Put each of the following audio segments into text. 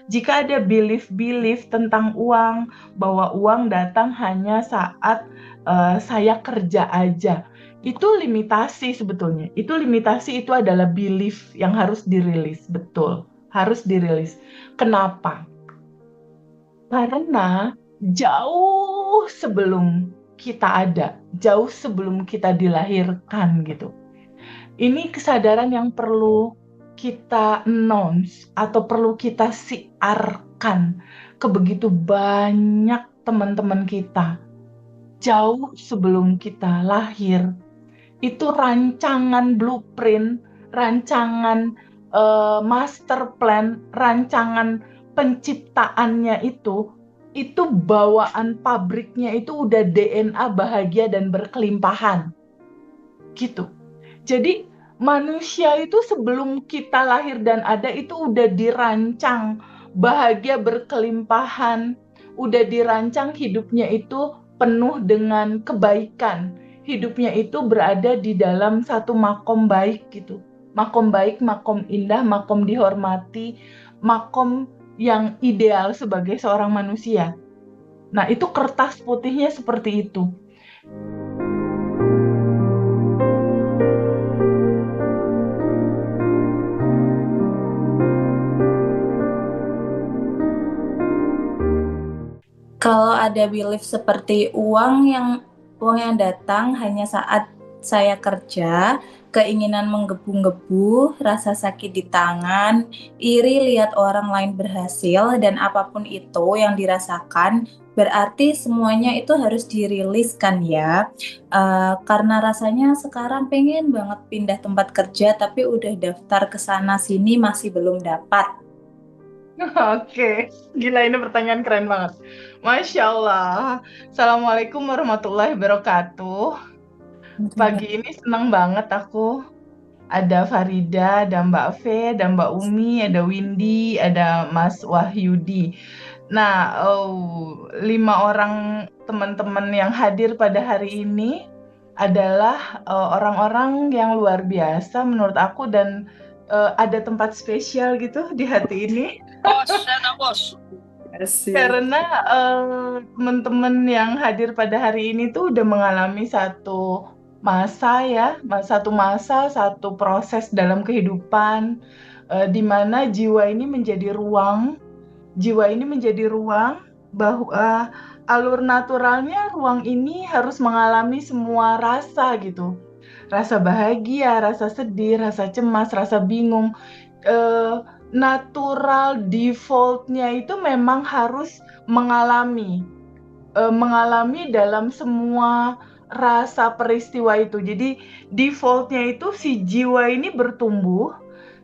Jika ada belief-belief tentang uang, bahwa uang datang hanya saat, saya kerja aja, itu limitasi sebetulnya. Itu adalah belief yang harus dirilis, betul, harus dirilis. Kenapa? Karena jauh sebelum kita ada, jauh sebelum kita dilahirkan gitu, ini kesadaran yang perlu kita announce atau perlu kita siarkan ke begitu banyak teman-teman kita. Jauh sebelum kita lahir, itu rancangan blueprint, rancangan master plan, rancangan penciptaannya itu bawaan pabriknya itu udah DNA bahagia dan berkelimpahan. Gitu. Jadi manusia itu sebelum kita lahir dan ada itu udah dirancang bahagia berkelimpahan, udah dirancang hidupnya itu penuh dengan kebaikan. Hidupnya itu berada di dalam satu makom baik gitu. Makom baik, makom indah, makom dihormati, makom yang ideal sebagai seorang manusia. Nah, itu kertas putihnya seperti itu. Kalau ada belief seperti uang yang datang hanya saat saya kerja, keinginan menggebu-gebu, rasa sakit di tangan, iri lihat orang lain berhasil, dan apapun itu yang dirasakan, berarti semuanya itu harus diriliskan ya. Karena rasanya sekarang pengen banget pindah tempat kerja, tapi udah daftar ke sana sini masih belum dapat. Oke, gila ini pertanyaan keren banget. Masya Allah. Assalamualaikum warahmatullahi wabarakatuh. Pagi ini senang banget aku. Ada Farida, ada Mbak Fe, ada Mbak Umi, ada Windy, ada Mas Wahyudi. Nah, 5 orang teman-teman yang hadir pada hari ini adalah orang-orang yang luar biasa menurut aku dan ada tempat spesial gitu di hati ini. Karena teman-teman yang hadir pada hari ini tuh udah mengalami satu satu proses dalam kehidupan, di mana jiwa ini menjadi ruang bahwa alur naturalnya ruang ini harus mengalami semua rasa gitu. Rasa bahagia, rasa sedih, rasa cemas, rasa bingung. Natural default-nya itu memang harus mengalami dalam semua rasa peristiwa itu. Jadi default-nya itu si jiwa ini bertumbuh,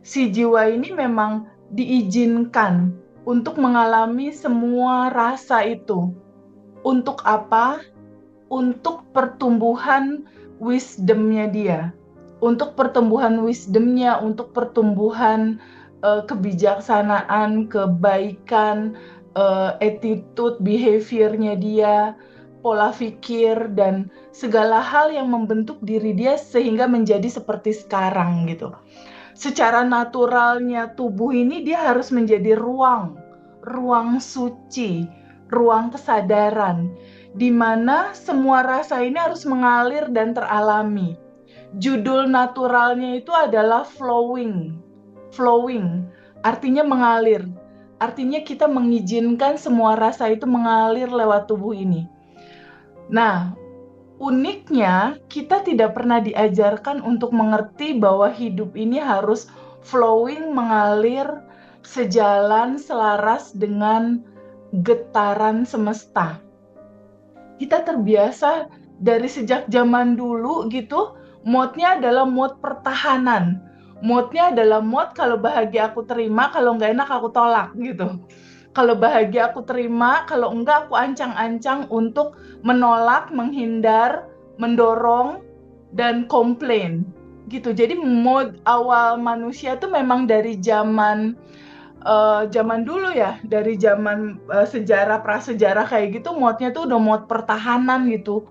si jiwa ini memang diizinkan untuk mengalami semua rasa itu. Untuk apa? Untuk pertumbuhan wisdom-nya dia. Untuk pertumbuhan wisdom-nya, untuk pertumbuhan kebijaksanaan, kebaikan, attitude, behavior-nya dia, pola pikir, dan segala hal yang membentuk diri dia sehingga menjadi seperti sekarang gitu. Secara naturalnya tubuh ini dia harus menjadi ruang suci, ruang kesadaran, di mana semua rasa ini harus mengalir dan teralami. Judul naturalnya itu adalah flowing. Flowing artinya mengalir. Artinya kita mengizinkan semua rasa itu mengalir lewat tubuh ini. Nah, uniknya kita tidak pernah diajarkan untuk mengerti bahwa hidup ini harus flowing, mengalir, sejalan, selaras dengan getaran semesta. Kita terbiasa dari sejak zaman dulu gitu, mode-nya adalah mode pertahanan. Mode-nya adalah mode kalau bahagia aku terima, kalau nggak enak aku tolak gitu. Kalau bahagia aku terima, kalau enggak aku ancang-ancang untuk menolak, menghindar, mendorong, dan komplain gitu. Jadi mode awal manusia tuh memang dari zaman dulu ya, dari zaman sejarah prasejarah kayak gitu, mode-nya tuh udah mode pertahanan gitu,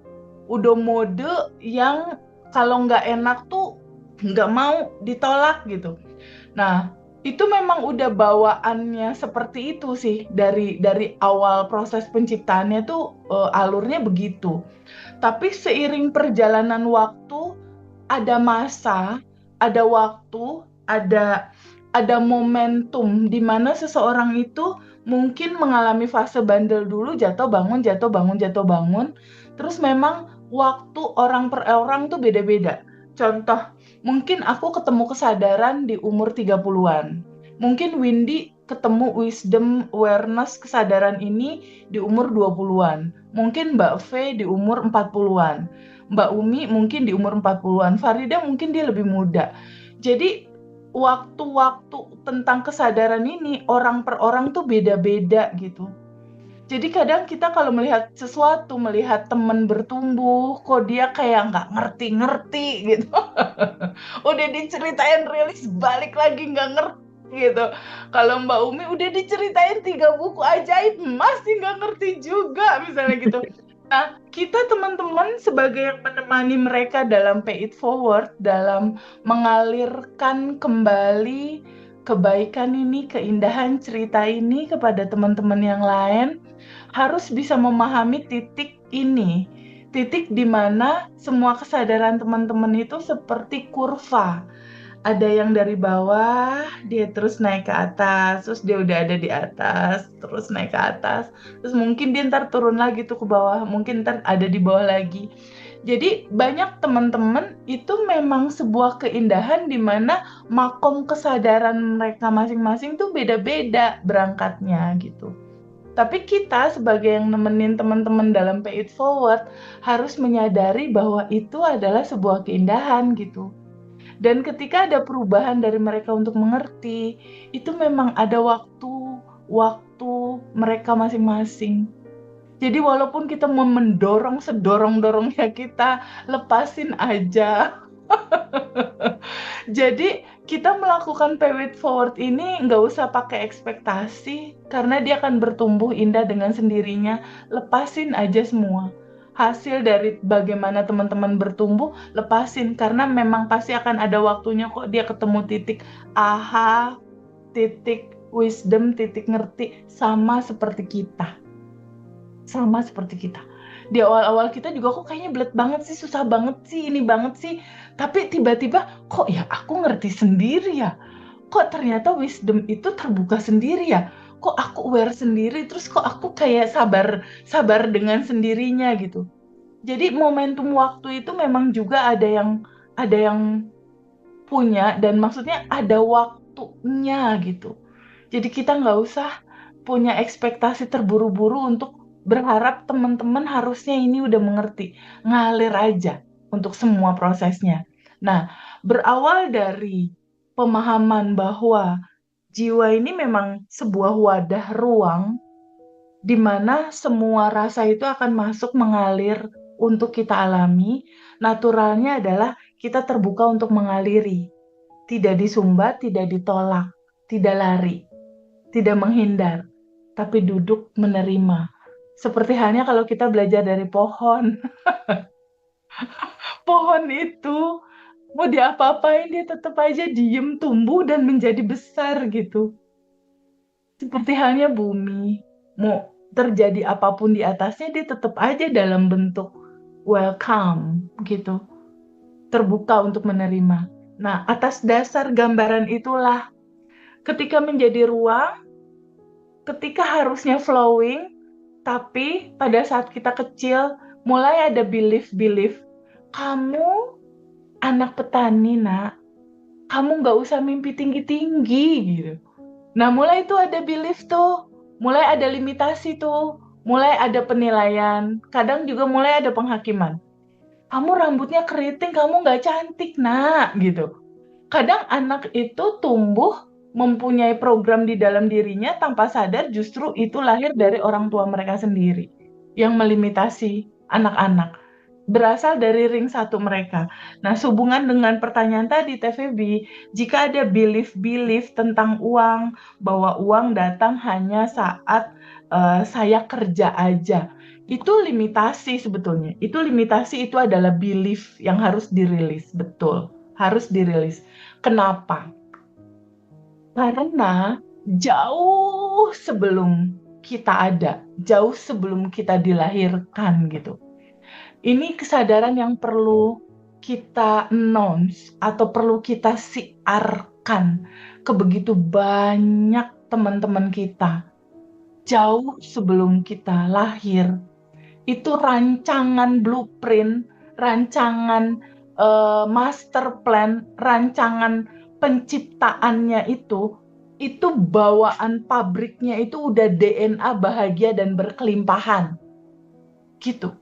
udah mode yang kalau nggak enak tuh nggak mau ditolak gitu. Nah, itu memang udah bawaannya seperti itu sih, dari awal proses penciptaannya tuh alurnya begitu. Tapi seiring perjalanan waktu, ada masa, ada waktu, ada momentum di mana seseorang itu mungkin mengalami fase bandel dulu, jatuh bangun, jatuh bangun, jatuh bangun. Terus memang waktu orang per orang tuh beda-beda. Contoh, mungkin aku ketemu kesadaran di umur 30-an. Mungkin Windy ketemu wisdom, awareness, kesadaran ini di umur 20-an. Mungkin Mbak V di umur 40-an. Mbak Umi mungkin di umur 40-an. Farida mungkin dia lebih muda. Jadi waktu-waktu tentang kesadaran ini orang per orang tuh beda-beda gitu. Jadi kadang kita kalau melihat sesuatu, melihat teman bertumbuh, kok dia kayak nggak ngerti-ngerti gitu. Udah diceritain rilis balik lagi nggak ngerti gitu. Kalau Mbak Umi udah diceritain 3 buku ajaib, masih nggak ngerti juga misalnya gitu. Nah, kita teman-teman sebagai yang menemani mereka dalam pay it forward, dalam mengalirkan kembali kebaikan ini, keindahan cerita ini kepada teman-teman yang lain, harus bisa memahami titik ini. Titik di mana semua kesadaran teman-teman itu seperti kurva. Ada yang dari bawah, dia terus naik ke atas, terus dia udah ada di atas, terus naik ke atas, terus mungkin dia ntar turun lagi tuh ke bawah, mungkin ntar ada di bawah lagi. Jadi banyak teman-teman itu memang sebuah keindahan di mana makom kesadaran mereka masing-masing tuh beda-beda berangkatnya gitu. Tapi kita sebagai yang nemenin teman-teman dalam Pay It Forward harus menyadari bahwa itu adalah sebuah keindahan gitu. Dan ketika ada perubahan dari mereka untuk mengerti, itu memang ada waktu mereka masing-masing. Jadi walaupun kita mau mendorong sedorong-dorongnya kita, lepasin aja. Jadi kita melakukan pay it forward ini nggak usah pakai ekspektasi, karena dia akan bertumbuh indah dengan sendirinya. Lepasin aja semua. Hasil dari bagaimana teman-teman bertumbuh, lepasin. Karena memang pasti akan ada waktunya kok dia ketemu titik aha, titik wisdom, titik ngerti, sama seperti kita. Sama seperti kita. Di awal-awal kita juga kok kayaknya belet banget sih, susah banget sih, ini banget sih. Tapi tiba-tiba kok ya aku ngerti sendiri ya. Kok ternyata wisdom itu terbuka sendiri ya. Kok aku aware sendiri, terus kok aku kayak sabar dengan sendirinya gitu. Jadi momentum waktu itu memang juga ada yang punya, dan maksudnya ada waktunya gitu. Jadi kita nggak usah punya ekspektasi terburu-buru untuk berharap teman-teman harusnya ini udah mengerti. Ngalir aja untuk semua prosesnya. Nah, berawal dari pemahaman bahwa jiwa ini memang sebuah wadah ruang di mana semua rasa itu akan masuk mengalir untuk kita alami. Naturalnya adalah kita terbuka untuk mengaliri. Tidak disumbat, tidak ditolak, tidak lari, tidak menghindar, tapi duduk menerima. Seperti halnya kalau kita belajar dari pohon. Pohon itu mau diapa-apain dia tetap aja diem, tumbuh dan menjadi besar gitu. Seperti halnya bumi. Mau terjadi apapun di atasnya dia tetap aja dalam bentuk welcome gitu. Terbuka untuk menerima. Nah, atas dasar gambaran itulah ketika menjadi ruang, ketika harusnya flowing, tapi pada saat kita kecil mulai ada belief-belief, kamu anak petani nak, kamu nggak usah mimpi tinggi-tinggi gitu. Nah mulai itu ada belief tuh, mulai ada limitasi tuh, mulai ada penilaian, kadang juga mulai ada penghakiman. Kamu rambutnya keriting, kamu nggak cantik nak gitu. Kadang anak itu tumbuh mempunyai program di dalam dirinya tanpa sadar, justru itu lahir dari orang tua mereka sendiri yang melimitasi anak-anak. Berasal dari ring satu mereka. Nah, sehubungan dengan pertanyaan tadi, TVB, jika ada belief-belief tentang uang, bahwa uang datang hanya saat saya kerja aja, itu limitasi sebetulnya. Itu limitasi, itu adalah belief yang harus dirilis, betul. Harus dirilis. Kenapa? Karena jauh sebelum kita ada, jauh sebelum kita dilahirkan gitu. Ini kesadaran yang perlu kita announce atau perlu kita siarkan ke begitu banyak teman-teman kita. Jauh sebelum kita lahir, itu rancangan blueprint, rancangan master plan, rancangan penciptaannya itu bawaan pabriknya itu udah DNA bahagia dan berkelimpahan. Gitu.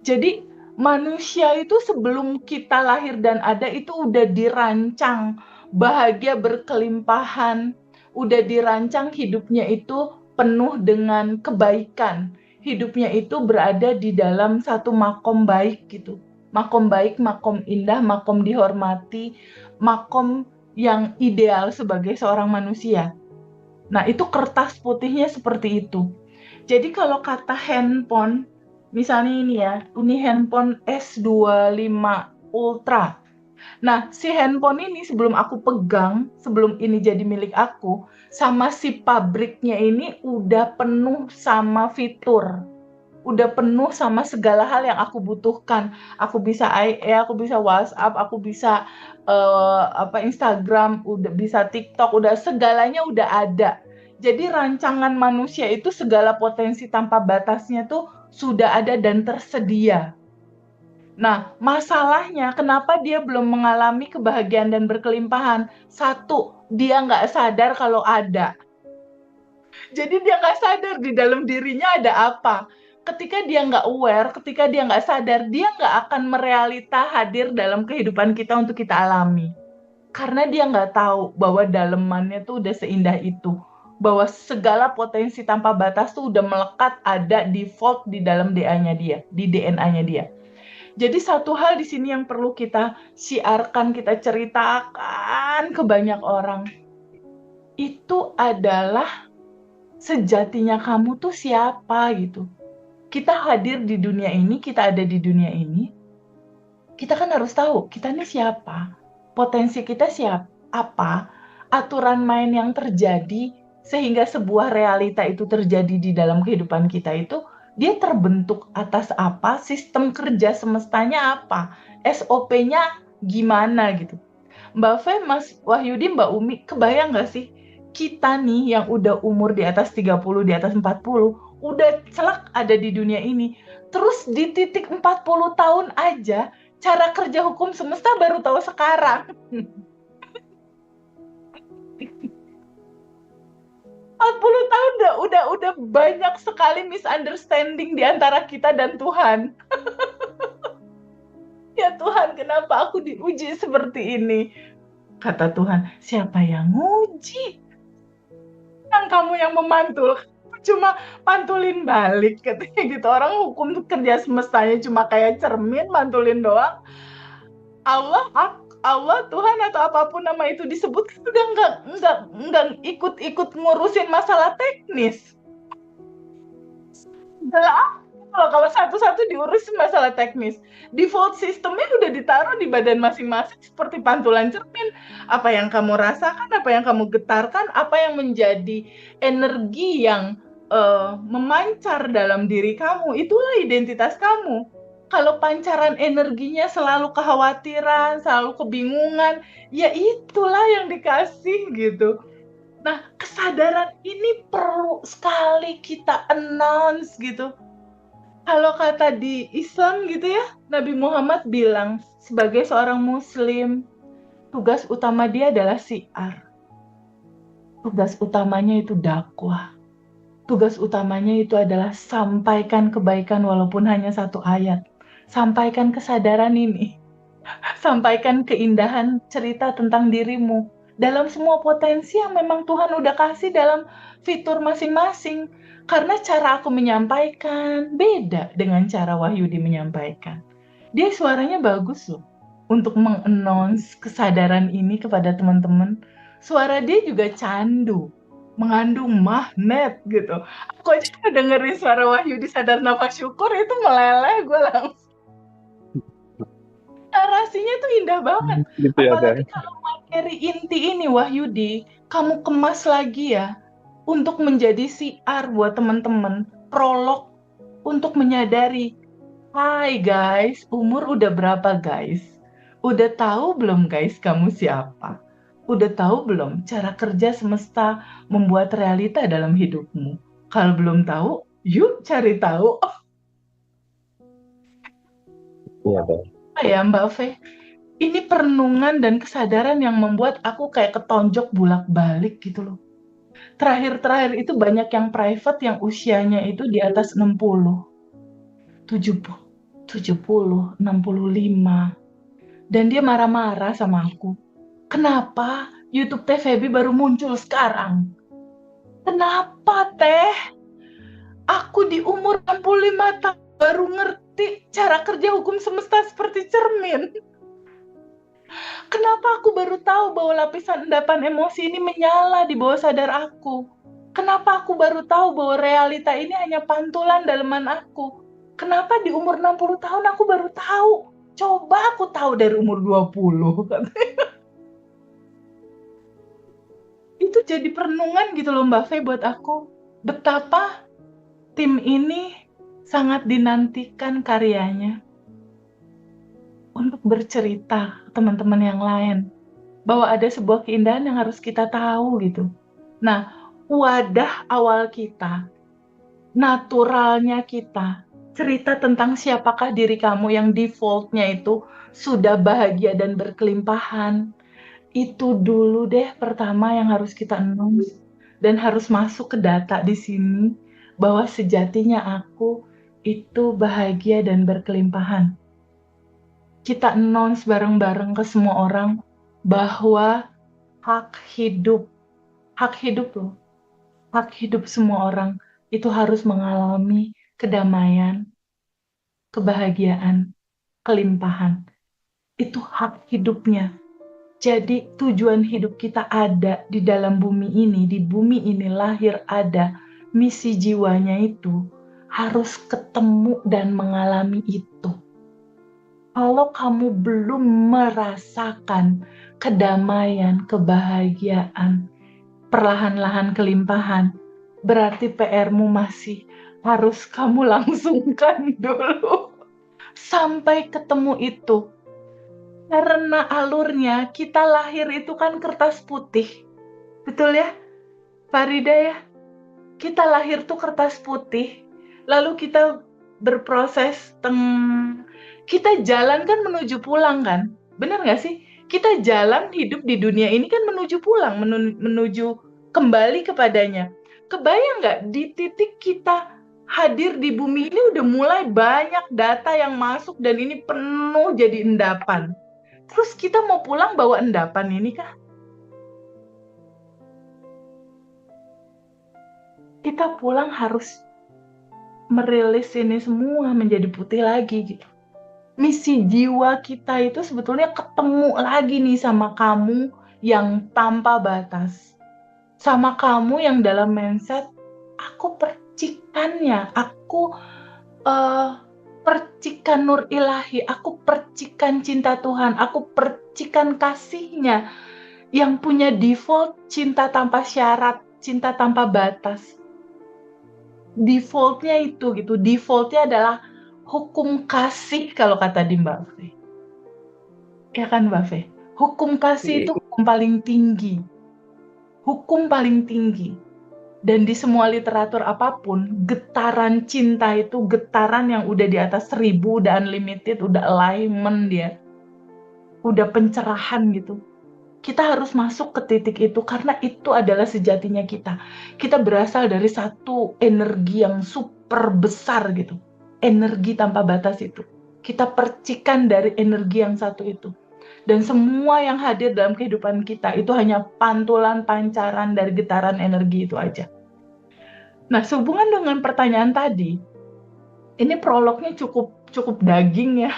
Jadi manusia itu sebelum kita lahir dan ada itu udah dirancang bahagia berkelimpahan, udah dirancang hidupnya itu penuh dengan kebaikan. Hidupnya itu berada di dalam satu makom baik gitu. Makom baik, makom indah, makom dihormati, makom yang ideal sebagai seorang manusia. Nah, itu kertas putihnya seperti itu. Jadi kalau kata handphone, misalnya ini handphone S25 Ultra. Nah, si handphone ini sebelum aku pegang, sebelum ini jadi milik aku, sama si pabriknya ini udah penuh sama fitur. Udah penuh sama segala hal yang aku butuhkan. Aku bisa IE, aku bisa WhatsApp, aku bisa Instagram, udah bisa TikTok, udah segalanya udah ada. Jadi rancangan manusia itu segala potensi tanpa batasnya tuh sudah ada dan tersedia. Nah, masalahnya kenapa dia belum mengalami kebahagiaan dan berkelimpahan? Satu, dia nggak sadar kalau ada. Jadi dia nggak sadar di dalam dirinya ada apa. Ketika dia nggak aware, ketika dia nggak sadar, dia nggak akan merealita hadir dalam kehidupan kita untuk kita alami. Karena dia nggak tahu bahwa dalemannya tuh udah seindah itu. Bahwa segala potensi tanpa batas tuh udah melekat ada default di dalam DNA-nya dia, di DNA-nya dia. Jadi satu hal di sini yang perlu kita siarkan, kita ceritakan ke banyak orang. Itu adalah sejatinya kamu tuh siapa gitu. Kita hadir di dunia ini, kita ada di dunia ini, kita kan harus tahu kita ini siapa, potensi kita siapa, apa, aturan main yang terjadi sehingga sebuah realita itu terjadi di dalam kehidupan kita itu, dia terbentuk atas apa, sistem kerja semestanya apa, SOP-nya gimana gitu. Mbak Fe, Mas Wahyudi, Mbak Umi, kebayang nggak sih kita nih yang udah umur di atas 30, di atas 40, udah celak ada di dunia ini. Terus di titik 40 tahun aja, cara kerja hukum semesta baru tahu sekarang. 40 tahun udah banyak sekali misunderstanding di antara kita dan Tuhan. Ya Tuhan, kenapa aku diuji seperti ini? Kata Tuhan, siapa yang nguji? Kan kamu yang memantul, cuma pantulin balik katanya gitu. Orang hukum kerja semestanya cuma kayak cermin, mantulin doang. Allah Tuhan atau apapun nama itu disebut udah nggak ikut ngurusin masalah teknis. Kalau satu-satu diurus masalah teknis, default sistemnya udah ditaruh di badan masing-masing seperti pantulan cermin. Apa yang kamu rasakan, apa yang kamu getarkan, apa yang menjadi energi yang memancar dalam diri kamu, itulah identitas kamu. Kalau pancaran energinya selalu kekhawatiran, selalu kebingungan, ya itulah yang dikasih gitu. Nah, kesadaran ini perlu sekali kita announce gitu. Kalau kata di Islam gitu ya, Nabi Muhammad bilang sebagai seorang muslim, tugas utama dia adalah syiar. Tugas utamanya itu dakwah. Tugas utamanya itu adalah sampaikan kebaikan walaupun hanya satu ayat. Sampaikan kesadaran ini. Sampaikan keindahan cerita tentang dirimu. Dalam semua potensi yang memang Tuhan udah kasih dalam fitur masing-masing. Karena cara aku menyampaikan beda dengan cara Wahyudi menyampaikan. Dia suaranya bagus loh untuk mengannounce kesadaran ini kepada teman-teman. Suara dia juga candu, mengandung magnet gitu. Aku aja dengerin suara Wahyudi Sadar Nafas Syukur itu meleleh gue langsung. Narasinya tuh indah banget. Gitu ya Apalagi Teh. kalau materi inti ini Wahyudi, kamu kemas lagi ya untuk menjadi siar buat teman-teman. Prolog untuk menyadari, hai guys, umur udah berapa guys? Udah tahu belum guys kamu siapa? Udah tahu belum cara kerja semesta membuat realita dalam hidupmu? Kalau belum tahu, yuk cari tahu. Iya Teh. Apa ya Mbak Fe? Ini perenungan dan kesadaran yang membuat aku kayak ketonjok bolak-balik gitu loh. Terakhir-terakhir itu banyak yang private yang usianya itu di atas 60, 70, 70, 65. Dan dia marah-marah sama aku. Kenapa YouTube Teh Feby baru muncul sekarang? Kenapa Teh? Aku di umur 65 tahun baru ngerti cara kerja hukum semesta seperti cermin. Kenapa aku baru tahu bahwa lapisan endapan emosi ini menyala di bawah sadar aku? Kenapa aku baru tahu bahwa realita ini hanya pantulan daleman aku? Kenapa di umur 60 tahun aku baru tahu? Coba aku tahu dari umur 20. Itu jadi perenungan gitu loh Mbak Fe buat aku. Betapa tim ini sangat dinantikan karyanya untuk bercerita ke teman-teman yang lain. Bahwa ada sebuah keindahan yang harus kita tahu gitu. Nah, wadah awal kita, naturalnya kita, cerita tentang siapakah diri kamu yang defaultnya itu sudah bahagia dan berkelimpahan. Itu dulu deh pertama yang harus kita announce dan harus masuk ke data di sini bahwa sejatinya aku itu bahagia dan berkelimpahan. Kita announce bareng-bareng ke semua orang bahwa hak hidup loh, hak hidup semua orang itu harus mengalami kedamaian, kebahagiaan, kelimpahan. Itu hak hidupnya. Jadi tujuan hidup kita ada di dalam bumi ini, di bumi ini lahir ada. Misi jiwanya itu harus ketemu dan mengalami itu. Kalau kamu belum merasakan kedamaian, kebahagiaan, perlahan-lahan kelimpahan, berarti PR-mu masih harus kamu langsungkan dulu sampai ketemu itu. Karena alurnya kita lahir itu kan kertas putih. Betul ya, Farida ya? Kita lahir tuh kertas putih, lalu kita berproses, kita jalan kan menuju pulang kan? Bener nggak sih? Kita jalan hidup di dunia ini kan menuju pulang, menuju kembali kepadanya. Kebayang nggak di titik kita hadir di bumi ini udah mulai banyak data yang masuk dan ini penuh jadi endapan. Terus kita mau pulang bawa endapan ini kah? Kita pulang harus merilis ini semua menjadi putih lagi gitu. Misi jiwa kita itu sebetulnya ketemu lagi nih sama kamu yang tanpa batas. Sama kamu yang dalam mindset, aku percikannya, aku percikan nur ilahi, aku percikan cinta Tuhan, aku percikan kasihnya yang punya default cinta tanpa syarat, cinta tanpa batas. Defaultnya itu gitu, defaultnya adalah hukum kasih kalau kata di Mbak Fe. Ya kan Mbak Fe? Hukum kasih itu hukum paling tinggi. Hukum paling tinggi. Dan di semua literatur apapun, getaran cinta itu getaran yang udah di atas 1000, udah unlimited, udah alignment dia. Udah pencerahan gitu. Kita harus masuk ke titik itu karena itu adalah sejatinya kita. Kita berasal dari satu energi yang super besar gitu. Energi tanpa batas itu. Kita percikan dari energi yang satu itu. Dan semua yang hadir dalam kehidupan kita itu hanya pantulan pancaran dari getaran energi itu aja. Nah, sehubungan dengan pertanyaan tadi, ini prolognya cukup daging ya.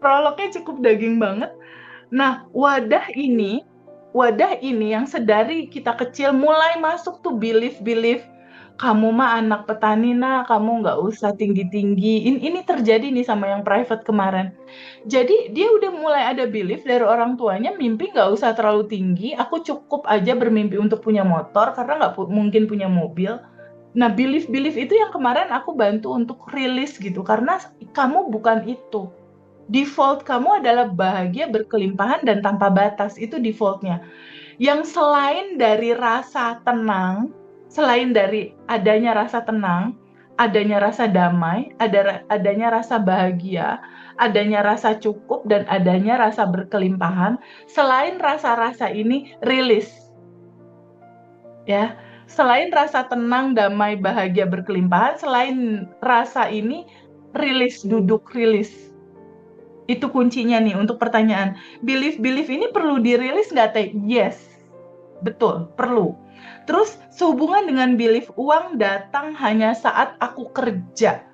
Prolognya cukup daging banget. Nah, wadah ini yang sedari kita kecil mulai masuk tuh belief-belief kamu mah anak petani nah, kamu nggak usah tinggi-tinggi. Ini terjadi nih sama yang private kemarin. Jadi dia udah mulai ada belief dari orang tuanya, mimpi nggak usah terlalu tinggi, aku cukup aja bermimpi untuk punya motor karena nggak mungkin punya mobil. Nah, belief-belief itu yang kemarin aku bantu untuk rilis gitu, karena kamu bukan itu. Default kamu adalah bahagia, berkelimpahan, dan tanpa batas. Itu defaultnya. Yang selain dari rasa tenang, selain dari adanya rasa tenang, adanya rasa damai, adanya rasa bahagia, adanya rasa cukup, dan adanya rasa berkelimpahan, selain rasa-rasa ini, rilis. Ya, selain rasa tenang, damai, bahagia, berkelimpahan, selain rasa ini, rilis, duduk, rilis. Itu kuncinya nih untuk pertanyaan. Belief-belief ini perlu dirilis nggak, Teh? Yes, betul, perlu. Terus sehubungan dengan belief uang datang hanya saat aku kerja.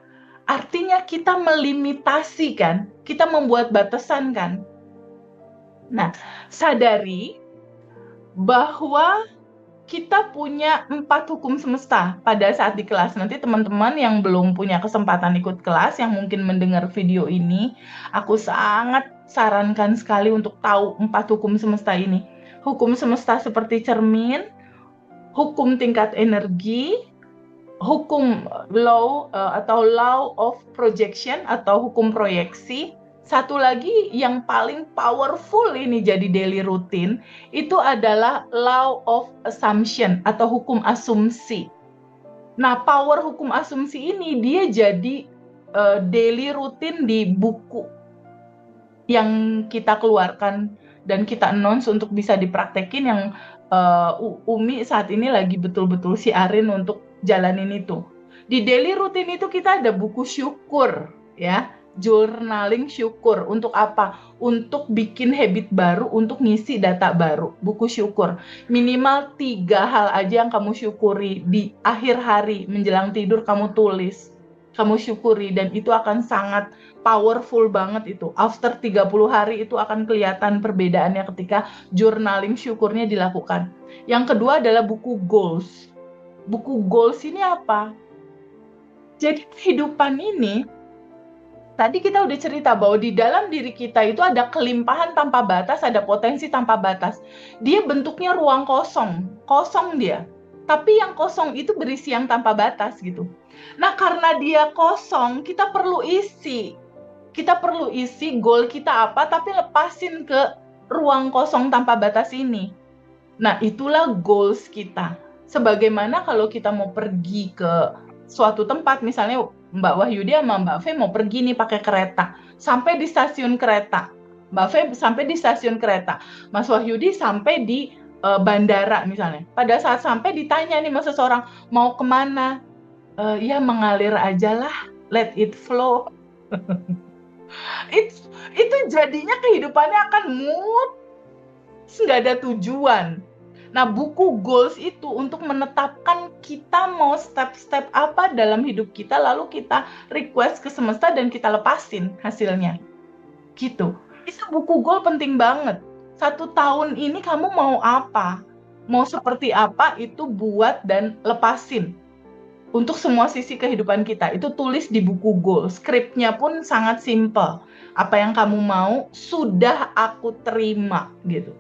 Artinya kita melimitasi kan, kita membuat batasan kan. Nah, sadari bahwa kita punya 4 hukum semesta pada saat di kelas. Nanti teman-teman yang belum punya kesempatan ikut kelas, yang mungkin mendengar video ini, aku sangat sarankan sekali untuk tahu 4 hukum semesta ini. Hukum semesta seperti cermin, hukum tingkat energi, hukum atau law of projection atau hukum proyeksi. Satu lagi yang paling powerful ini jadi daily routine, itu adalah law of assumption atau hukum asumsi. Nah, power hukum asumsi ini dia jadi daily routine di buku yang kita keluarkan dan kita announce untuk bisa dipraktekin, yang Umi saat ini lagi betul-betul siarin untuk jalanin itu. Di daily routine itu kita ada buku syukur, ya, journaling syukur. Untuk apa? Untuk bikin habit baru, untuk ngisi data baru. Buku syukur. Minimal 3 hal aja yang kamu syukuri di akhir hari menjelang tidur, kamu tulis, kamu syukuri, dan itu akan sangat powerful banget itu. After 30 hari itu akan kelihatan perbedaannya ketika journaling syukurnya dilakukan. Yang kedua adalah buku goals. Buku goals ini apa? Jadi kehidupan ini, tadi kita udah cerita bahwa di dalam diri kita itu ada kelimpahan tanpa batas, ada potensi tanpa batas. Dia bentuknya ruang kosong, kosong dia. Tapi yang kosong itu berisi yang tanpa batas gitu. Nah, karena dia kosong, kita perlu isi. Kita perlu isi goal kita apa, tapi lepasin ke ruang kosong tanpa batas ini. Nah, itulah goals kita. Sebagaimana kalau kita mau pergi ke suatu tempat, misalnya Mbak Wahyudi sama Mbak Fe mau pergi nih pakai kereta, sampai di stasiun kereta. Mbak Fe sampai di stasiun kereta, Mas Wahyudi sampai di bandara misalnya. Pada saat sampai ditanya nih sama seseorang, mau kemana? Ya mengalir aja lah, let it flow. itu jadinya kehidupannya akan mood, nggak ada tujuan. Nah, buku goals itu untuk menetapkan kita mau step-step apa dalam hidup kita, lalu kita request ke semesta dan kita lepasin hasilnya. Gitu. Itu buku goal penting banget. 1 tahun ini kamu mau apa? Mau seperti apa, itu buat dan lepasin. Untuk semua sisi kehidupan kita, itu tulis di buku goal. Skripnya pun sangat simple. Apa yang kamu mau, sudah aku terima, gitu.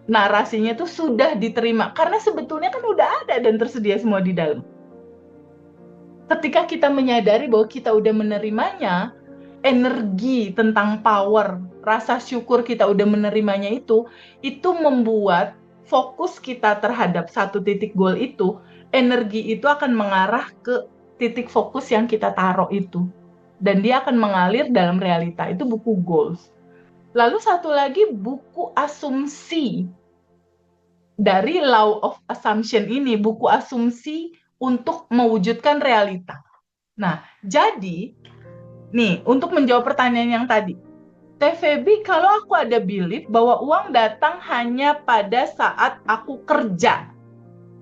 Narasinya tuh sudah diterima, karena sebetulnya kan udah ada dan tersedia semua di dalam. Ketika kita menyadari bahwa kita udah menerimanya, energi tentang power, rasa syukur kita udah menerimanya itu membuat fokus kita terhadap satu titik goal itu, energi itu akan mengarah ke titik fokus yang kita taruh itu. Dan dia akan mengalir dalam realita. Itu buku goals. Lalu satu lagi buku asumsi. Dari law of assumption ini, buku asumsi untuk mewujudkan realita. Nah, jadi nih, untuk menjawab pertanyaan yang tadi, Teh Feby, kalau aku ada belief bahwa uang datang hanya pada saat aku kerja,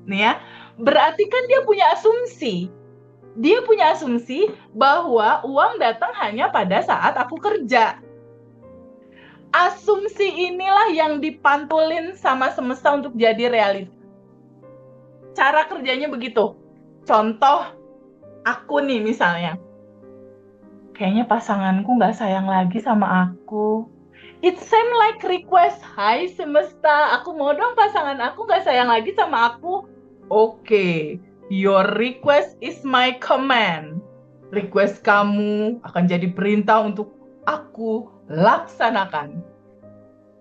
nih ya, berarti kan dia punya asumsi. Dia punya asumsi bahwa uang datang hanya pada saat aku kerja. Asumsi inilah yang dipantulin sama semesta untuk jadi realita. Cara kerjanya begitu. Contoh, aku nih misalnya, kayaknya pasanganku nggak sayang lagi sama aku. It seem like request, hai semesta, aku mau dong pasangan aku nggak sayang lagi sama aku. Oke, your request is my command. Request kamu akan jadi perintah untuk aku laksanakan.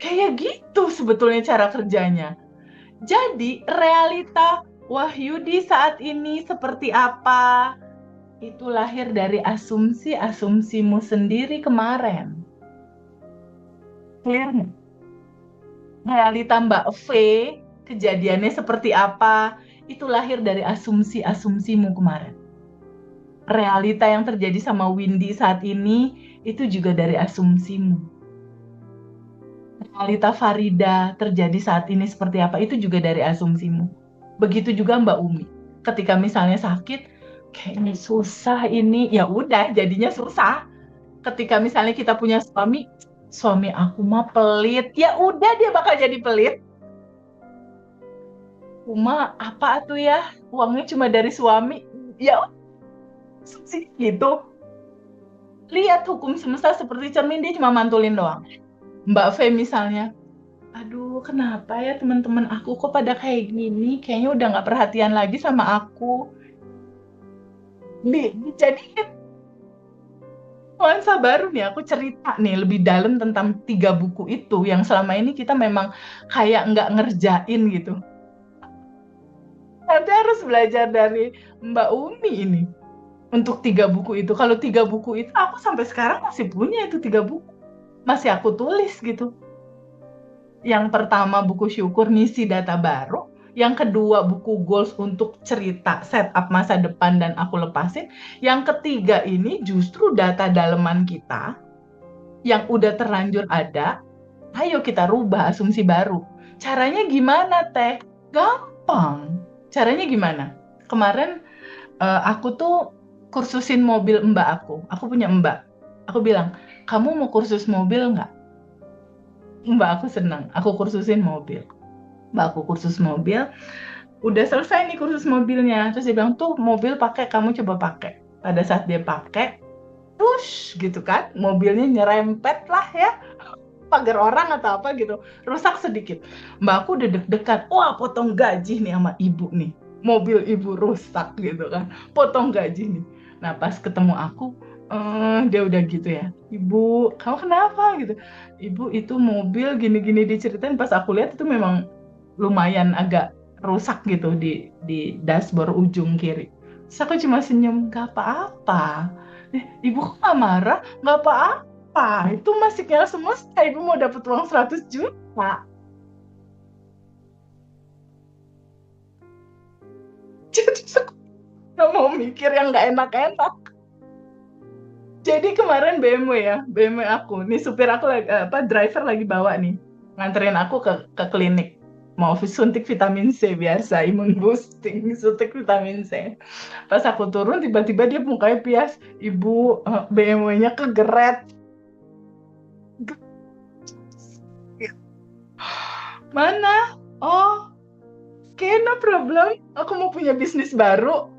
Kayak gitu sebetulnya cara kerjanya. Jadi realita Wahyudi saat ini seperti apa? Itu lahir dari asumsi-asumsimu sendiri kemarin. Clear nggak? Realita Mbak V, kejadiannya seperti apa? Itu lahir dari asumsi-asumsimu kemarin. Realita yang terjadi sama Windy saat ini, itu juga dari asumsimu. Realita Farida terjadi saat ini seperti apa? Itu juga dari asumsimu. Begitu juga Mbak Umi. Ketika misalnya sakit, kayaknya susah ini, ya udah jadinya susah. Ketika misalnya kita punya suami, suami aku mah pelit, ya udah dia bakal jadi pelit. Cuma apa tuh ya, uangnya cuma dari suami, ya sih gitu. Lihat hukum semesta seperti cermin, dia cuma mantulin doang. Mbak V misalnya, aduh kenapa ya teman-teman aku kok pada kayak gini, kayaknya udah nggak perhatian lagi sama aku. Dijadiin nuansa baru nih, aku cerita nih lebih dalam tentang 3 buku itu yang selama ini kita memang kayak nggak ngerjain gitu. Nanti harus belajar dari Mbak Umi ini untuk 3 buku itu. Kalau 3 buku itu aku sampai sekarang masih punya itu 3 buku, masih aku tulis gitu. Yang pertama buku syukur ngisi data baru, yang kedua buku goals untuk cerita setup masa depan dan aku lepasin, yang ketiga ini justru data daleman kita yang udah terlanjur ada, ayo kita rubah asumsi baru. Caranya gimana, Teh? Gampang. Caranya gimana? Kemarin aku tuh kursusin mobil mbak aku. Aku punya mbak. Aku bilang, kamu mau kursus mobil nggak? Mbak aku senang. Aku kursusin mobil. Mbak aku kursus mobil. Udah selesai nih kursus mobilnya. Terus dia bilang, tuh mobil pakai, kamu coba pakai. Pada saat dia pakai, push gitu kan. Mobilnya nyerempet lah ya. Pagar orang atau apa gitu, rusak sedikit. Mbak aku udah deg-degan, wah potong gaji nih sama ibu nih, mobil ibu rusak gitu kan, potong gaji nih. Nah pas ketemu aku, dia udah gitu ya, ibu kamu kenapa gitu, ibu itu mobil gini-gini diceritain. Pas aku lihat itu memang lumayan agak rusak gitu di dashboard ujung kiri. Terus aku cuma senyum, gak apa-apa. Ibu kok gak marah? Gak apa-apa. Itu masih kayak semesta. Ibu mau dapat uang 100 juta. Jadi aku gak mau mikir yang gak enak-enak. Jadi kemarin BMW ya, BMW aku. Nih supir aku lagi, driver lagi bawa nih. Nganterin aku ke klinik. Mau suntik vitamin C biasa, imun boosting, suntik vitamin C. Pas aku turun, tiba-tiba dia mukanya pias. Ibu, BMW-nya kegeret. Mana? Oh, okay, no problem. Aku mau punya bisnis baru.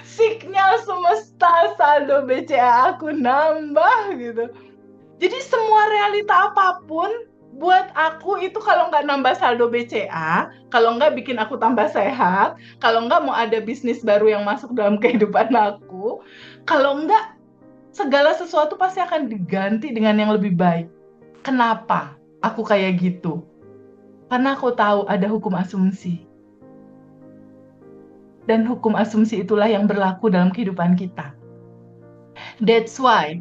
Signal semesta, saldo BCA aku nambah gitu. Jadi semua realita apapun buat aku itu kalau nggak nambah saldo BCA, kalau nggak bikin aku tambah sehat, kalau nggak mau ada bisnis baru yang masuk dalam kehidupan aku, kalau nggak segala sesuatu pasti akan diganti dengan yang lebih baik. Kenapa aku kayak gitu? Karena aku tahu ada hukum asumsi. Dan hukum asumsi itulah yang berlaku dalam kehidupan kita. That's why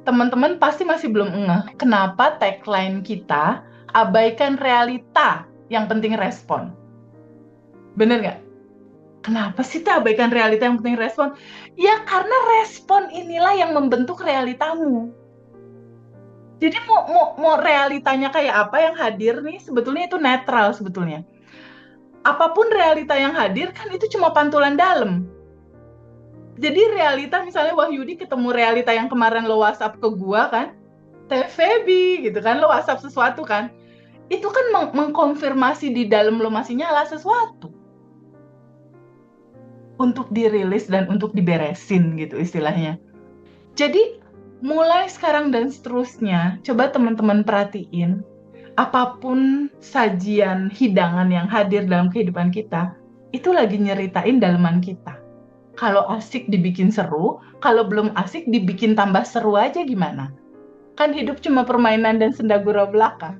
teman-teman pasti masih belum ngeh kenapa tagline kita abaikan realita, yang penting respon. Bener nggak? Kenapa sih kita abaikan realita, yang penting respon? Ya karena respon inilah yang membentuk realitamu. Jadi mau realitanya kayak apa yang hadir nih, sebetulnya itu netral sebetulnya. Apapun realita yang hadir kan itu cuma pantulan dalam. Jadi realita misalnya Wahyudi ketemu realita yang kemarin lo WhatsApp ke gua kan, Teh Feby gitu kan, lo WhatsApp sesuatu kan, itu kan mengkonfirmasi di dalam lo masih nyala sesuatu. untuk dirilis dan untuk diberesin gitu istilahnya. Jadi mulai sekarang dan seterusnya, coba teman-teman perhatiin, apapun sajian hidangan yang hadir dalam kehidupan kita, itu lagi nyeritain daleman kita. Kalau asik dibikin seru, kalau belum asik dibikin tambah seru aja gimana? Kan hidup cuma permainan dan senda gurau belaka.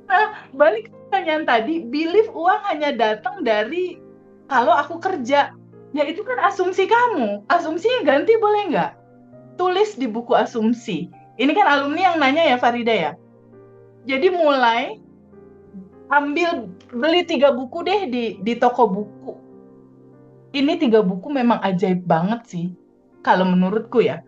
Nah, balik ke pertanyaan tadi, belief uang hanya datang dari kalau aku kerja. Ya itu kan asumsi kamu. Asumsinya ganti boleh nggak? Tulis di buku asumsi. Ini kan alumni yang nanya ya Farida ya. Jadi mulai beli 3 buku deh di toko buku. Ini 3 buku memang ajaib banget sih. Kalau menurutku ya.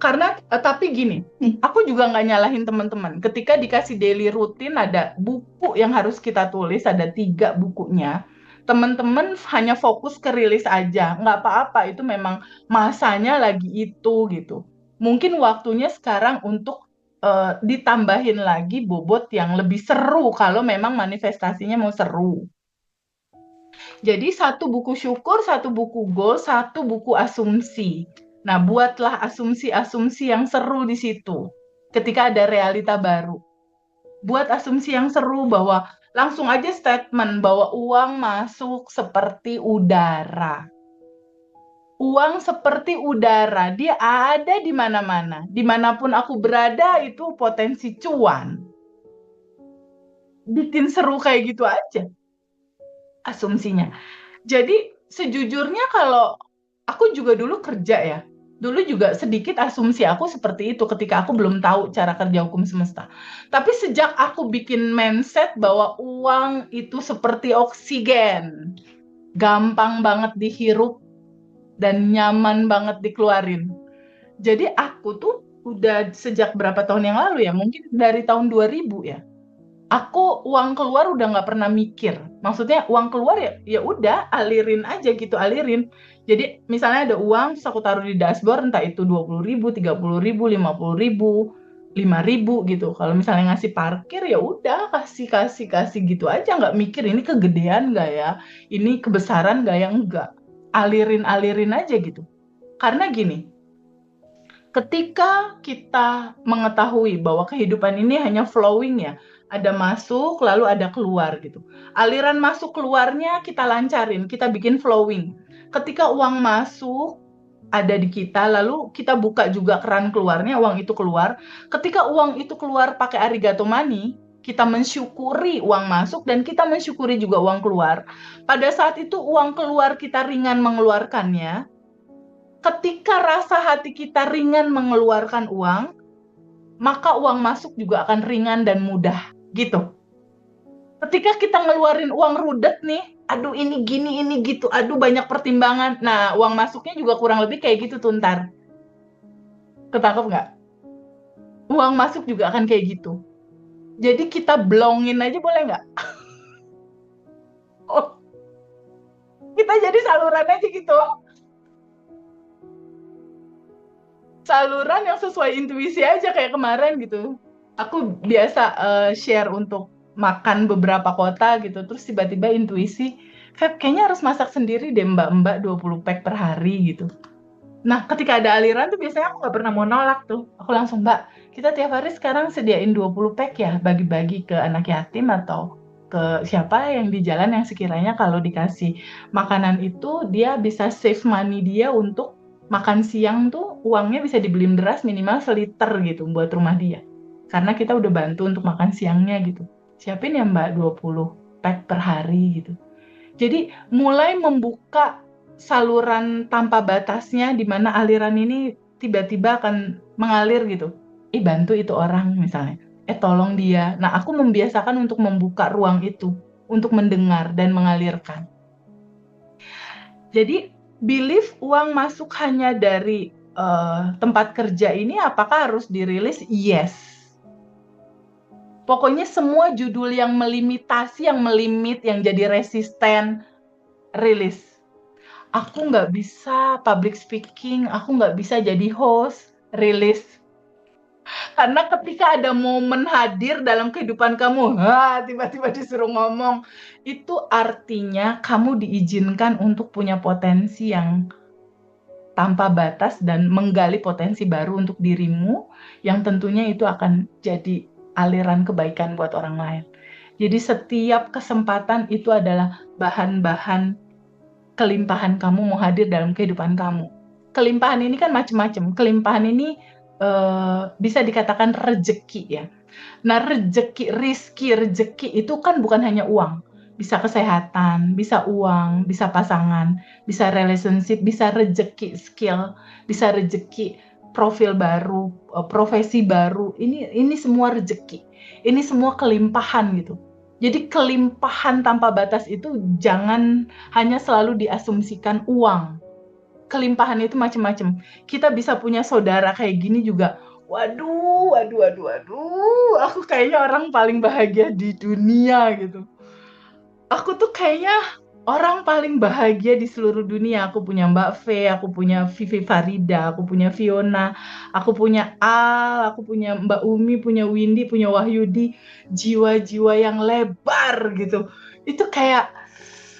Karena tapi gini, aku juga nggak nyalahin teman-teman. Ketika dikasih daily rutin ada buku yang harus kita tulis, ada 3 bukunya. Teman-teman hanya fokus ke rilis aja, nggak apa-apa. Itu memang masanya lagi itu gitu. Mungkin waktunya sekarang untuk ditambahin lagi bobot yang lebih seru kalau memang manifestasinya mau seru. Jadi 1 buku syukur, 1 buku goal, 1 buku asumsi. Nah, buatlah asumsi-asumsi yang seru di situ. Ketika ada realita baru. Buat asumsi yang seru bahwa langsung aja statement bahwa uang masuk seperti udara. Uang seperti udara, dia ada di mana-mana. Dimanapun aku berada, itu potensi cuan. Bikin seru kayak gitu aja asumsinya. Jadi sejujurnya kalau aku juga dulu kerja ya, dulu juga sedikit asumsi aku seperti itu ketika aku belum tahu cara kerja hukum semesta. Tapi sejak aku bikin mindset bahwa uang itu seperti oksigen, gampang banget dihirup dan nyaman banget dikeluarin. Jadi aku tuh udah sejak berapa tahun yang lalu ya, mungkin dari tahun 2000 ya. Aku uang keluar udah nggak pernah mikir. Maksudnya uang keluar ya udah alirin aja gitu, alirin. Jadi misalnya ada uang, terus aku taruh di dashboard, entah itu 20.000, 30.000, 50.000, 5.000 gitu. Kalau misalnya ngasih parkir ya udah kasih gitu aja, nggak mikir ini kegedean nggak ya, ini kebesaran nggak ya, enggak. Alirin aja gitu. Karena gini, ketika kita mengetahui bahwa kehidupan ini hanya flowing ya, ada masuk lalu ada keluar gitu. Aliran masuk keluarnya kita lancarin, kita bikin flowing. Ketika uang masuk ada di kita, lalu kita buka juga keran keluarnya, uang itu keluar. Ketika uang itu keluar pakai arigato money, kita mensyukuri uang masuk dan kita mensyukuri juga uang keluar. Pada saat itu uang keluar kita ringan mengeluarkannya, ketika rasa hati kita ringan mengeluarkan uang, maka uang masuk juga akan ringan dan mudah, gitu. Ketika kita ngeluarin uang rudet nih, aduh ini gini, ini gitu, aduh banyak pertimbangan. Nah, uang masuknya juga kurang lebih kayak gitu tuh ntar. Ketangkep nggak? Uang masuk juga akan kayak gitu. Jadi kita blongin aja boleh nggak? Oh, kita jadi saluran aja gitu. Saluran yang sesuai intuisi aja kayak kemarin gitu. Aku biasa share untuk makan beberapa kota gitu, terus tiba-tiba intuisi, Feb kayaknya harus masak sendiri deh mbak-mbak 20 pack per hari gitu. Nah, ketika ada aliran tuh biasanya aku nggak pernah mau nolak tuh. Aku langsung, Mbak, kita tiap hari sekarang sediain 20 pack ya, bagi-bagi ke anak yatim atau ke siapa yang di jalan yang sekiranya kalau dikasih makanan itu dia bisa save money dia untuk makan siang tuh uangnya bisa dibeliin beras minimal seliter gitu buat rumah dia. Karena kita udah bantu untuk makan siangnya gitu. Siapin ya Mbak 20 pack per hari gitu. Jadi mulai membuka saluran tanpa batasnya di mana aliran ini tiba-tiba akan mengalir gitu. Bantu itu orang misalnya. Tolong dia. Nah, aku membiasakan untuk membuka ruang itu untuk mendengar dan mengalirkan. Jadi, belief uang masuk hanya dari tempat kerja ini apakah harus dirilis? Yes. Pokoknya semua judul yang melimitasi, yang melimit, yang jadi resisten, rilis. Aku nggak bisa public speaking, aku nggak bisa jadi host, rilis. Karena ketika ada momen hadir dalam kehidupan kamu, tiba-tiba disuruh ngomong, itu artinya kamu diizinkan untuk punya potensi yang tanpa batas dan menggali potensi baru untuk dirimu, yang tentunya itu akan jadi aliran kebaikan buat orang lain. Jadi setiap kesempatan itu adalah bahan-bahan kelimpahan kamu mau hadir dalam kehidupan kamu. Kelimpahan ini kan macam-macam. Kelimpahan ini bisa dikatakan rezeki ya. Nah, rezeki itu kan bukan hanya uang. Bisa kesehatan, bisa uang, bisa pasangan, bisa relationship, bisa rezeki skill, bisa rezeki profil baru, profesi baru. Ini semua rezeki. Ini semua kelimpahan gitu. Jadi kelimpahan tanpa batas itu jangan hanya selalu diasumsikan uang. Kelimpahan itu macam-macam. Kita bisa punya saudara kayak gini juga. Waduh, aku kayaknya orang paling bahagia di dunia gitu. Aku tuh kayaknya orang paling bahagia di seluruh dunia. Aku punya Mbak V, aku punya Vivi Farida, aku punya Fiona, aku punya Al, aku punya Mbak Umi, punya Windy, punya Wahyudi. Jiwa-jiwa yang lebar gitu. Itu kayak,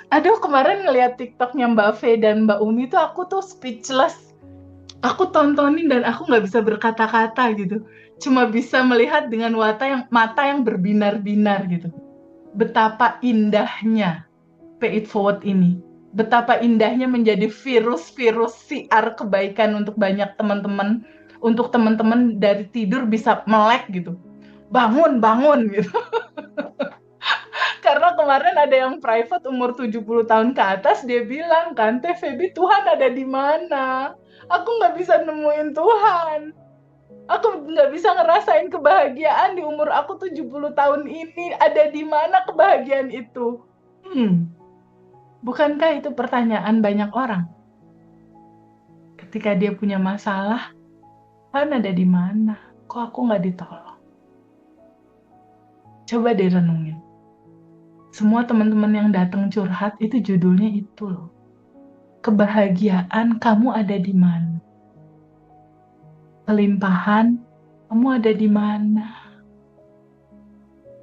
aduh kemarin ngeliat TikToknya Mbak V dan Mbak Umi tuh aku tuh speechless. Aku tontonin dan aku nggak bisa berkata-kata gitu. Cuma bisa melihat dengan mata yang berbinar-binar gitu. Betapa indahnya Pay It Forward ini. Betapa indahnya menjadi virus-virus siar kebaikan untuk banyak teman-teman. Untuk teman-teman dari tidur bisa melek gitu. Bangun, bangun gitu. Karena kemarin ada yang private umur 70 tahun ke atas, dia bilang kan, Teh Feby, Tuhan ada di mana? Aku nggak bisa nemuin Tuhan. Aku nggak bisa ngerasain kebahagiaan di umur aku 70 tahun ini. Ada di mana kebahagiaan itu? Bukankah itu pertanyaan banyak orang? Ketika dia punya masalah, Tuhan ada di mana? Kok aku nggak ditolong? Coba deh renungin. Semua teman-teman yang datang curhat itu judulnya itu loh. Kebahagiaan kamu ada di mana? Kelimpahan kamu ada di mana?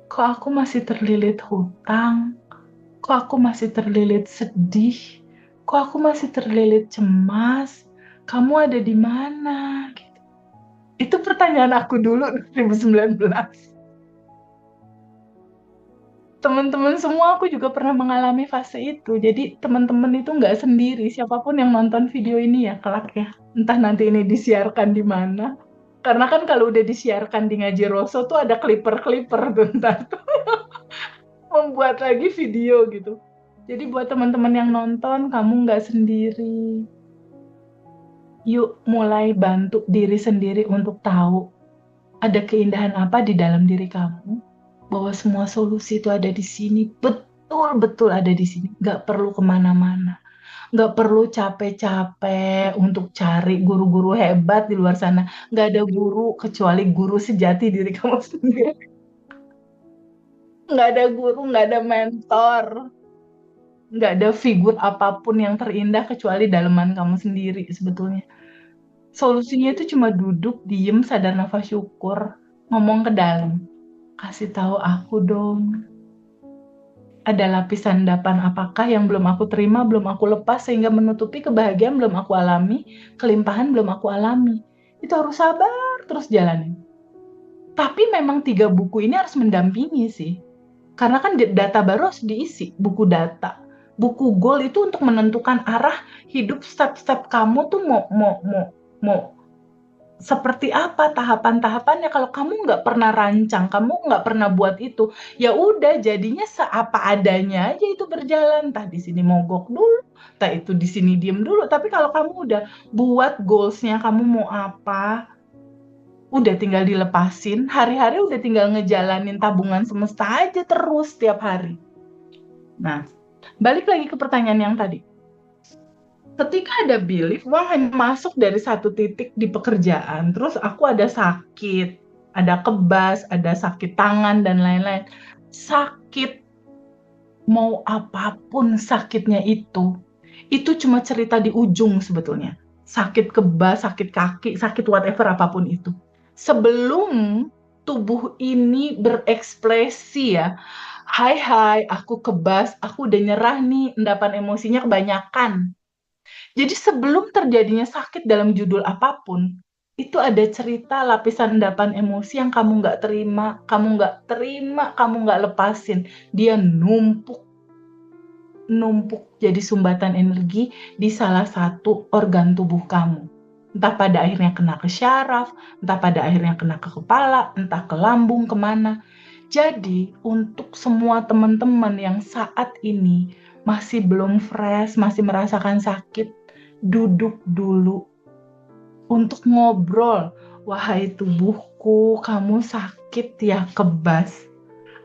Kok aku masih terlilit hutang? Kok aku masih terlilit sedih? Kok aku masih terlilit cemas? Kamu ada di mana? Gitu. Itu pertanyaan aku dulu 2019. Teman-teman semua aku juga pernah mengalami fase itu. Jadi teman-teman itu nggak sendiri. Siapapun yang nonton video ini ya kelak ya. Entah nanti ini disiarkan di mana. Karena kan kalau udah disiarkan di Ngaji Roso tuh ada clipper-clipper tuh ntar tuh. Membuat lagi video gitu. Jadi buat teman-teman yang nonton, kamu nggak sendiri. Yuk mulai bantu diri sendiri untuk tahu ada keindahan apa di dalam diri kamu. Bahwa semua solusi itu ada di sini, betul-betul ada di sini. Nggak perlu kemana-mana. Nggak perlu capek-capek untuk cari guru-guru hebat di luar sana. Nggak ada guru kecuali guru sejati diri kamu sendiri. Nggak ada guru, nggak ada mentor. Nggak ada figur apapun yang terindah kecuali daleman kamu sendiri sebetulnya. Solusinya itu cuma duduk, diem, sadar nafas syukur, ngomong ke dalam. Kasih tahu aku dong. Ada lapisan endapan apakah yang belum aku terima, belum aku lepas, sehingga menutupi kebahagiaan belum aku alami, kelimpahan belum aku alami. Itu harus sabar, terus jalanin. Tapi memang 3 buku ini harus mendampingi sih. Karena kan data baru harus diisi, buku data. Buku goal itu untuk menentukan arah hidup step-step kamu tuh mau seperti apa tahapan-tahapannya. Kalau kamu nggak pernah rancang, kamu nggak pernah buat itu, ya udah jadinya seapa adanya aja itu berjalan. Entah di sini mogok dulu, entah itu di sini diem dulu. Tapi kalau kamu udah buat goalsnya, kamu mau apa, udah tinggal dilepasin. Hari-hari udah tinggal ngejalanin tabungan semesta aja terus setiap hari. Nah, balik lagi ke pertanyaan yang tadi. Ketika ada belief, uang hanya masuk dari satu titik di pekerjaan, terus aku ada sakit, ada kebas, ada sakit tangan, dan lain-lain. Sakit, mau apapun sakitnya itu cuma cerita di ujung sebetulnya. Sakit kebas, sakit kaki, sakit whatever apapun itu. sebelum tubuh ini berekspresi ya, hai, aku kebas, aku udah nyerah nih, endapan emosinya kebanyakan. Jadi sebelum terjadinya sakit dalam judul apapun, itu ada cerita lapisan endapan emosi yang kamu nggak terima, kamu nggak lepasin. Dia numpuk jadi sumbatan energi di salah satu organ tubuh kamu. Entah pada akhirnya kena ke syaraf, entah pada akhirnya kena ke kepala, entah ke lambung, kemana. Jadi untuk semua teman-teman yang saat ini masih belum fresh, masih merasakan sakit, duduk dulu untuk ngobrol. Wahai tubuhku, kamu sakit ya, kebas.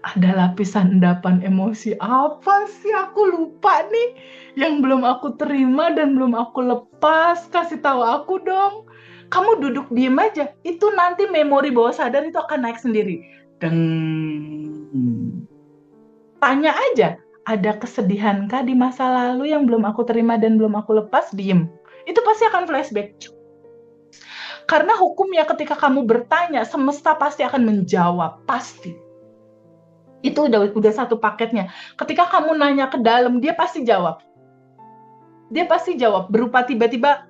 Ada lapisan endapan emosi apa sih? Aku lupa nih. Yang belum aku terima dan belum aku lepas. Kasih tahu aku dong. Kamu duduk diem aja. Itu nanti memori bawah sadar itu akan naik sendiri. Deng. Tanya aja, ada kesedihankah di masa lalu yang belum aku terima dan belum aku lepas? Diem. Itu pasti akan flashback. Karena hukumnya ketika kamu bertanya, semesta pasti akan menjawab. Pasti. Itu udah satu paketnya. Ketika kamu nanya ke dalam, dia pasti jawab. Dia pasti jawab berupa tiba-tiba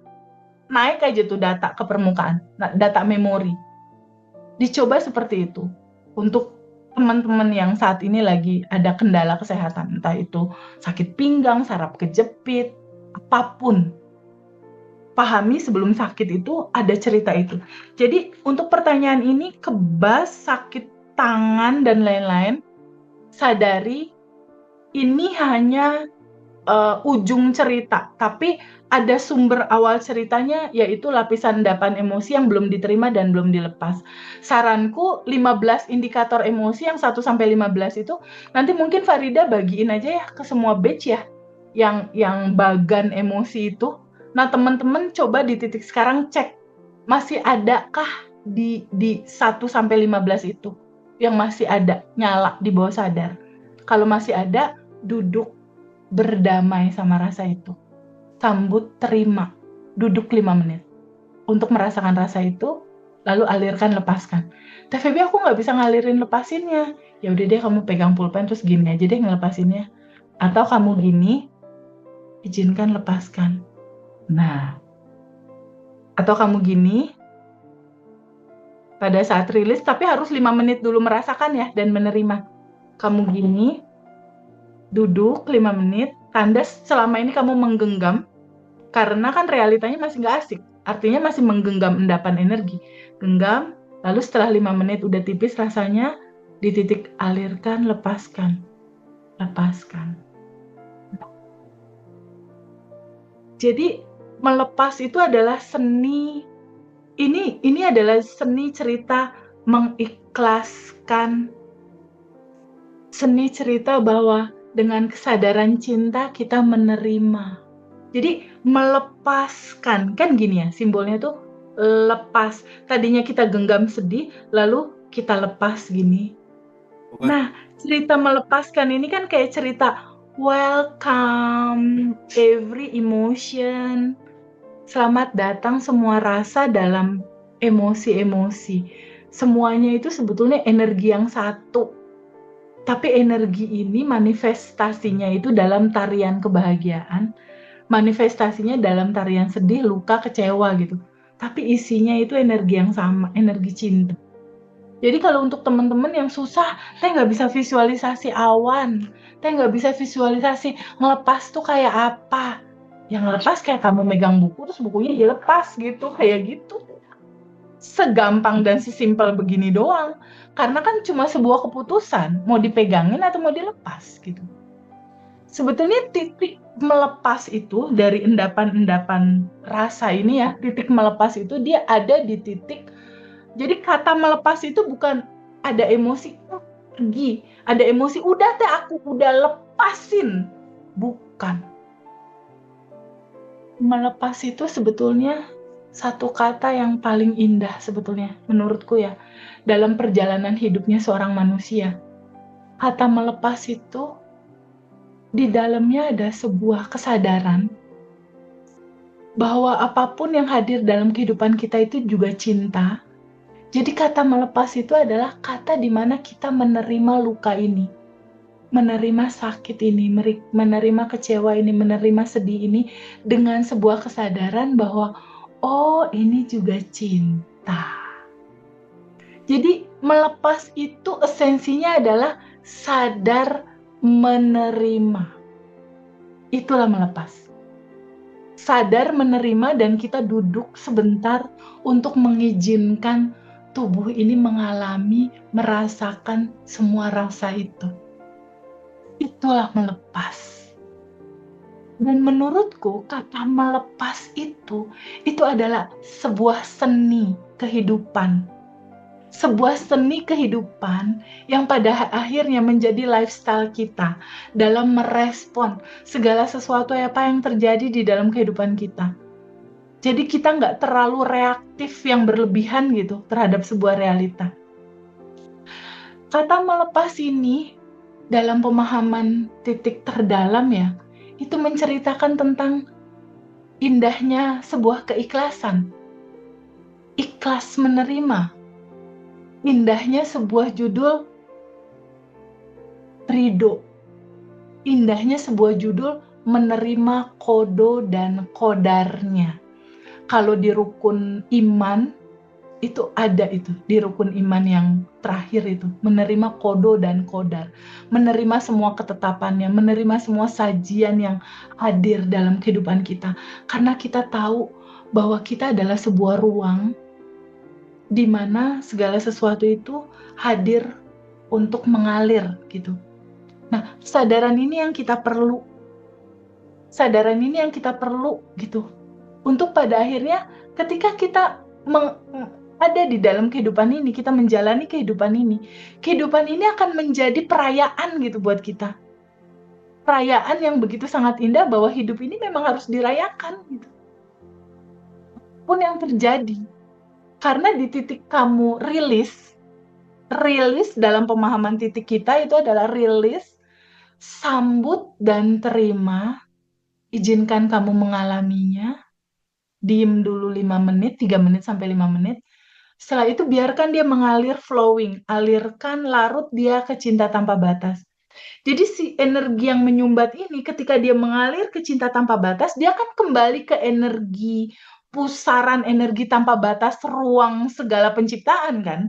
naik aja tuh data ke permukaan, data memori. Dicoba seperti itu. Untuk teman-teman yang saat ini lagi ada kendala kesehatan, entah itu sakit pinggang, saraf kejepit, apapun. Pahami sebelum sakit itu ada cerita itu. Jadi untuk pertanyaan ini, kebas, sakit tangan, dan lain-lain, sadari ini hanya ujung cerita, tapi ada sumber awal ceritanya, yaitu lapisan endapan emosi yang belum diterima dan belum dilepas. Saranku 15 indikator emosi yang 1-15 itu nanti mungkin Farida bagiin aja ya ke semua batch ya, yang bagan emosi itu. Nah, teman-teman coba di titik sekarang cek masih adakah di 1-15 itu yang masih ada nyala di bawah sadar. Kalau masih ada, duduk berdamai sama rasa itu. Sambut, terima. Duduk 5 menit. Untuk merasakan rasa itu, lalu alirkan, lepaskan. Teh Feby, aku nggak bisa ngalirin lepasinnya. Ya udah deh, kamu pegang pulpen terus gini aja deh ngelepasinnya. Atau kamu gini, izinkan lepaskan. Nah, atau kamu gini, pada saat rilis, tapi harus 5 menit dulu merasakan ya, dan menerima. Kamu gini, duduk 5 menit, tanda selama ini kamu menggenggam, karena kan realitanya masih nggak asik, artinya masih menggenggam endapan energi. Genggam, lalu setelah 5 menit udah tipis rasanya, di titik alirkan, lepaskan. Lepaskan. Jadi melepas itu adalah seni, ini adalah seni cerita mengikhlaskan, seni cerita bahwa dengan kesadaran cinta kita menerima. Jadi melepaskan, kan gini ya simbolnya tuh lepas. Tadinya kita genggam sedih, lalu kita lepas gini. Nah, cerita melepaskan ini kan kayak cerita welcome every emotion. Selamat datang semua rasa dalam emosi-emosi. Semuanya itu sebetulnya energi yang satu. Tapi energi ini manifestasinya itu dalam tarian kebahagiaan, manifestasinya dalam tarian sedih, luka, kecewa gitu. Tapi isinya itu energi yang sama, energi cinta. Jadi kalau untuk teman-teman yang susah, teh nggak bisa visualisasi awan, teh nggak bisa visualisasi ngelepas tuh kayak apa. Yang ngelepas kayak kamu megang buku, terus bukunya dilepas gitu, kayak gitu. Segampang dan sesimpel begini doang. Karena kan cuma sebuah keputusan, mau dipegangin atau mau dilepas gitu. Sebetulnya titik melepas itu dari endapan-endapan rasa ini ya, titik melepas itu dia ada di titik. Jadi kata melepas itu bukan ada emosi pergi, ada emosi udah teh aku udah lepasin. Bukan. Melepas itu sebetulnya satu kata yang paling indah sebetulnya menurutku ya dalam perjalanan hidupnya seorang manusia. Kata melepas itu di dalamnya ada sebuah kesadaran bahwa apapun yang hadir dalam kehidupan kita itu juga cinta. Jadi kata melepas itu adalah kata di mana kita menerima luka ini, menerima sakit ini, menerima kecewa ini, menerima sedih ini dengan sebuah kesadaran bahwa, oh ini juga cinta. Jadi melepas itu esensinya adalah sadar menerima. Itulah melepas. Sadar menerima dan kita duduk sebentar untuk mengizinkan tubuh ini mengalami, merasakan semua rasa itu. Itulah melepas. Dan menurutku kata melepas itu adalah sebuah seni kehidupan. Sebuah seni kehidupan yang pada akhirnya menjadi lifestyle kita dalam merespon segala sesuatu apa yang terjadi di dalam kehidupan kita. Jadi kita nggak terlalu reaktif yang berlebihan gitu terhadap sebuah realita. Kata melepas ini dalam pemahaman titik terdalam ya, itu menceritakan tentang indahnya sebuah keikhlasan. Ikhlas menerima. Indahnya sebuah judul ridho. Indahnya sebuah judul menerima kodo dan kodarnya. Kalau di rukun iman, itu ada itu. Di rukun iman yang terakhir itu. Menerima kodo dan kodar. Menerima semua ketetapannya. Menerima semua sajian yang hadir dalam kehidupan kita. Karena kita tahu bahwa kita adalah sebuah ruang di mana segala sesuatu itu hadir untuk mengalir gitu. Nah, kesadaran ini yang kita perlu. Kesadaran ini yang kita perlu gitu. Untuk pada akhirnya ketika kita ada di dalam kehidupan ini, kita menjalani kehidupan ini akan menjadi perayaan gitu buat kita. Perayaan yang begitu sangat indah bahwa hidup ini memang harus dirayakan gitu. Pun yang terjadi. Karena di titik kamu rilis dalam pemahaman titik kita itu adalah rilis, sambut dan terima, izinkan kamu mengalaminya, diem dulu 5 menit, 3 menit sampai 5 menit, setelah itu biarkan dia mengalir flowing, alirkan larut dia ke cinta tanpa batas. Jadi si energi yang menyumbat ini ketika dia mengalir ke cinta tanpa batas, dia akan kembali ke energi, pusaran energi tanpa batas, ruang segala penciptaan kan.